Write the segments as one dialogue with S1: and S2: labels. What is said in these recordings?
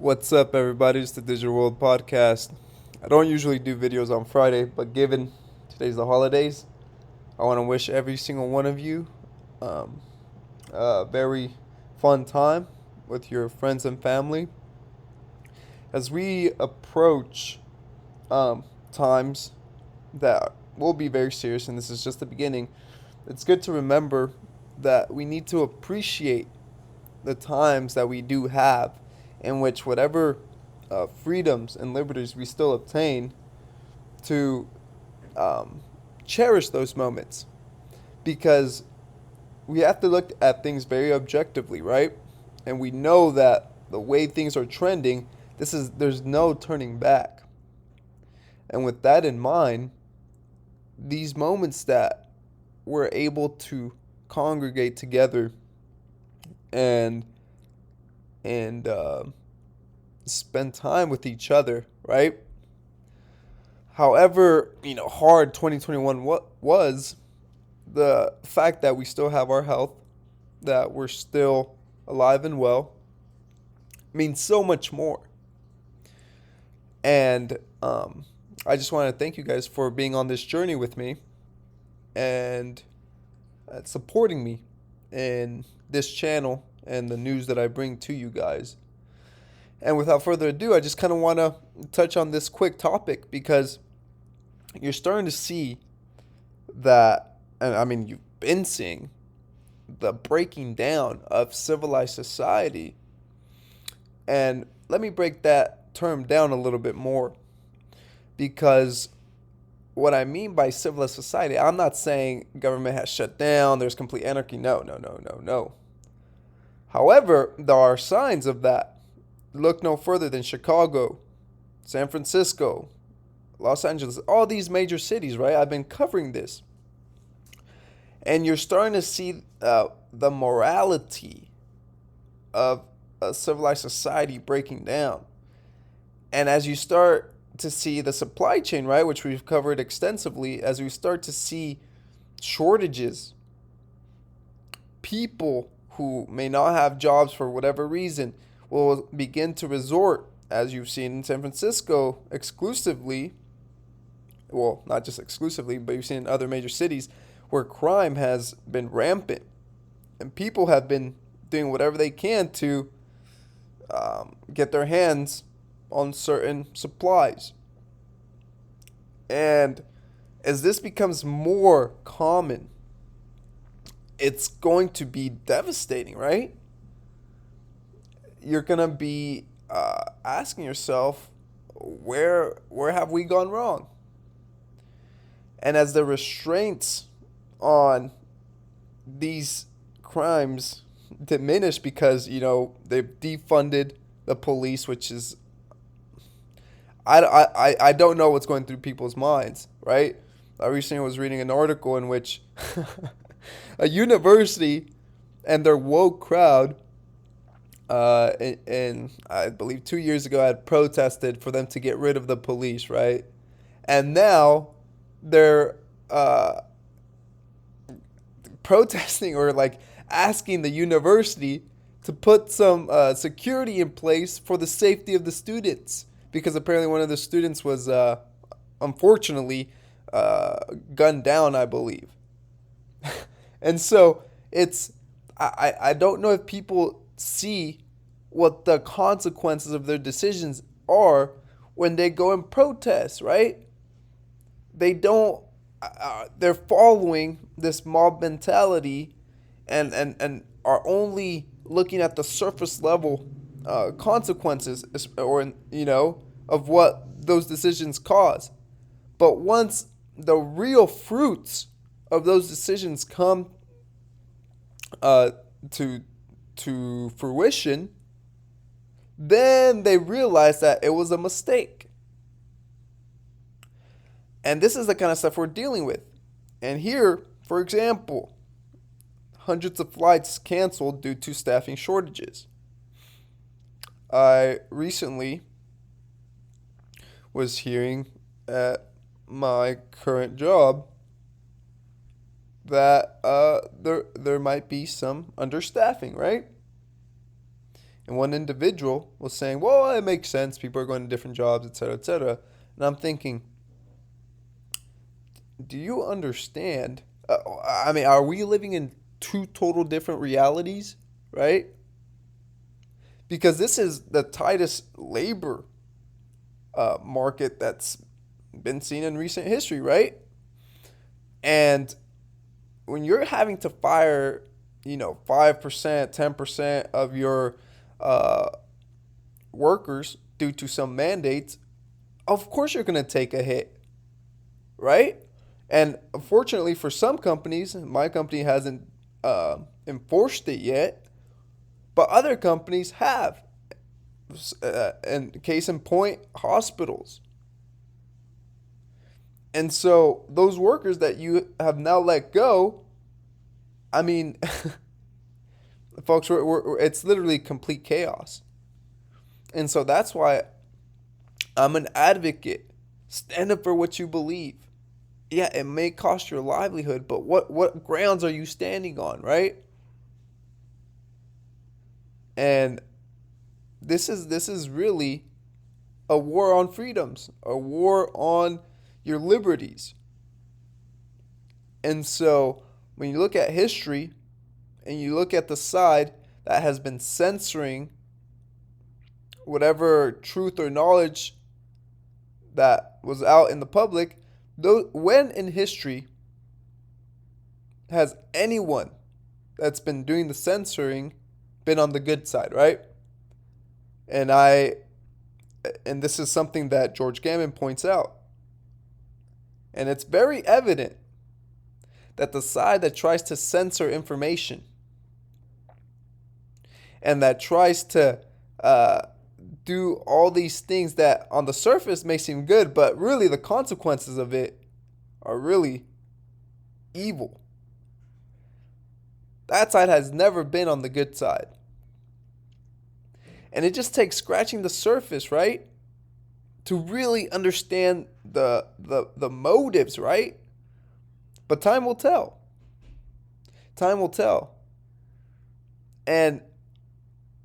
S1: What's up, everybody? It's the Digital World Podcast. I don't usually do videos on Friday, but given today's the holidays, I want to wish every single one of you um, a very fun time with your friends and family. As we approach times that will be very serious, and this is just the beginning, it's good to remember that we need to appreciate the times that we do have, in which whatever freedoms and liberties we still obtain, to um, cherish those moments, because we have to look at things very objectively, right? And we know that the way things are trending, there's no turning back. And with that in mind, these moments that we're able to congregate together and and spend time with each other, right? However, hard 2021 what was, the fact that we still have our health, that we're still alive and well, means so much more. And I just want to thank you guys for being on this journey with me and supporting me in this channel and the news that I bring to you guys. And without further ado, I just kind of want to touch on this quick topic because you're starting to see that, and I mean, you've been seeing the breaking down of civilized society. And let me break that term down a little bit more, because what I mean by civilized society, I'm not saying government has shut down, there's complete anarchy. No, no, no, no, no. However, there are signs of that. Look no further than Chicago, San Francisco, Los Angeles, all these major cities, right? I've been covering this. And you're starting to see the morality of a civilized society breaking down. And as you start to see the supply chain, right, which we've covered extensively, as we start to see shortages, people who may not have jobs for whatever reason will begin to resort, as you've seen in San Francisco exclusively, well, not just exclusively, but you've seen in other major cities where crime has been rampant and people have been doing whatever they can to get their hands on certain supplies. And as this becomes more common, it's going to be devastating, right? You're gonna be asking yourself, where have we gone wrong? And as the restraints on these crimes diminish, because they've defunded the police, which is, I don't know what's going through people's minds, right? I recently was reading an article in which a university and their woke crowd, in I believe 2 years ago, had protested for them to get rid of the police, right? And now they're protesting, or like asking the university to put some security in place for the safety of the students, because apparently one of the students was unfortunately gunned down, I believe. And so I don't know if people see what the consequences of their decisions are when they go and protest, right? They don't, they're following this mob mentality, and are only looking at the surface level consequences, or of what those decisions cause. But once the real fruits of those decisions come uh, to fruition, then they realize that it was a mistake. And this is the kind of stuff we're dealing with. And here, for example, hundreds of flights canceled due to staffing shortages. I recently was hearing at my current job that there might be some understaffing, right? And one individual was saying, well, it makes sense. People are going to different jobs, etc., etc. And I'm thinking, do you understand? I mean, are we living in two total different realities, right? Because this is the tightest labor market that's been seen in recent history, right? And when you're having to fire, 5%, 10% of your uh, workers due to some mandates, of course you're going to take a hit, right? And unfortunately for some companies, my company hasn't enforced it yet, but other companies have. And case in point, hospitals. And so those workers that you have now let go, I mean, folks, it's literally complete chaos. And so that's why I'm an advocate. Stand up for what you believe. Yeah, it may cost your livelihood, but what grounds are you standing on, right? And this is really a war on freedoms, a war on your liberties. And so when you look at history and you look at the side that has been censoring whatever truth or knowledge that was out in the public, when in history has anyone that's been doing the censoring been on the good side, right? And and this is something that George Gammon points out. And it's very evident that the side that tries to censor information and that tries to do all these things that on the surface may seem good, but really the consequences of it are really evil. That side has never been on the good side. And it just takes scratching the surface, right? To really understand the motives, right? But time will tell. Time will tell. And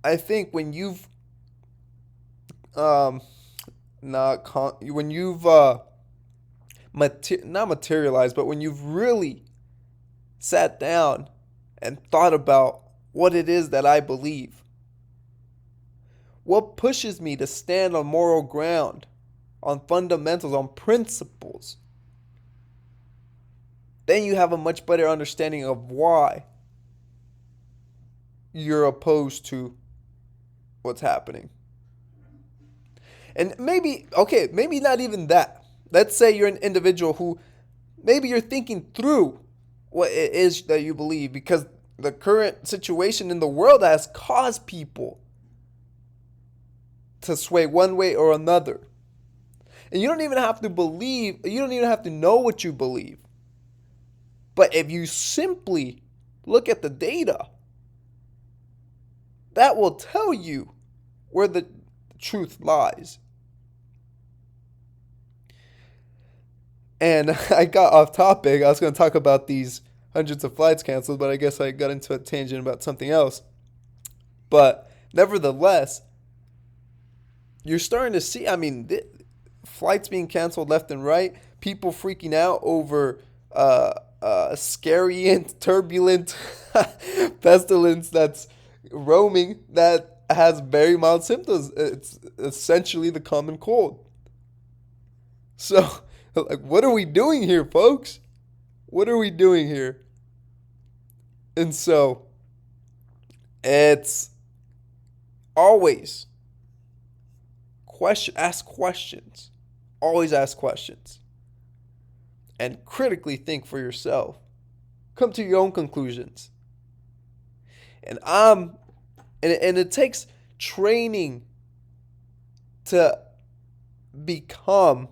S1: I think when you've when you've not materialized, but when you've really sat down and thought about what it is that I believe, what pushes me to stand on moral ground, on fundamentals, on principles, then you have a much better understanding of why you're opposed to what's happening. And maybe not even that. Let's say you're an individual who maybe you're thinking through what it is that you believe, because the current situation in the world has caused people to sway one way or another. And you don't even have to know what you believe. But if you simply look at the data, that will tell you where the truth lies. And I got off topic. I was going to talk about these hundreds of flights canceled, but I guess I got into a tangent about something else. But nevertheless, you're starting to see, flights being canceled left and right, people freaking out over scary and turbulent pestilence that's roaming that has very mild symptoms. It's essentially the common cold. So, what are we doing here, folks? What are we doing here? And so, it's always ask questions. Always ask questions. And critically think for yourself. Come to your own conclusions. And it takes training to become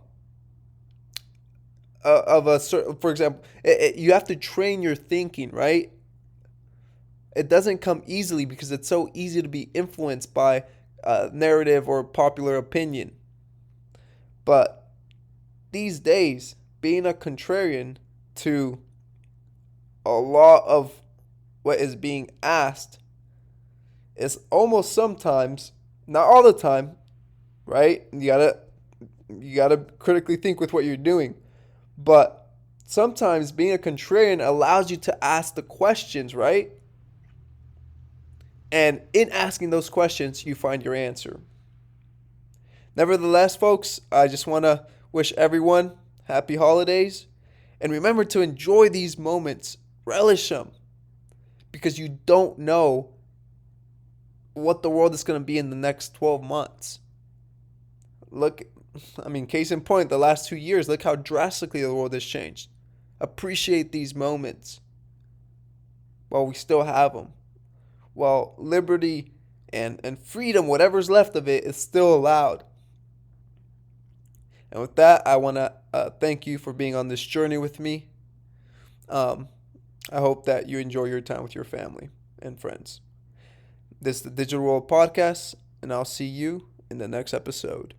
S1: of a certain, for example, you have to train your thinking, right? It doesn't come easily because it's so easy to be influenced by narrative or popular opinion. But these days, being a contrarian to a lot of what is being asked is almost sometimes, not all the time, right? You gotta critically think with what you're doing. But sometimes being a contrarian allows you to ask the questions, right? And in asking those questions, you find your answer. Nevertheless, folks, I just want to wish everyone happy holidays. And remember to enjoy these moments, relish them, because you don't know what the world is going to be in the next 12 months. Look, case in point, the last 2 years, look how drastically the world has changed. Appreciate these moments while we still have them. While liberty and freedom, whatever's left of it, is still allowed. And with that, I want to thank you for being on this journey with me. I hope that you enjoy your time with your family and friends. This is the Digital World Podcast, and I'll see you in the next episode.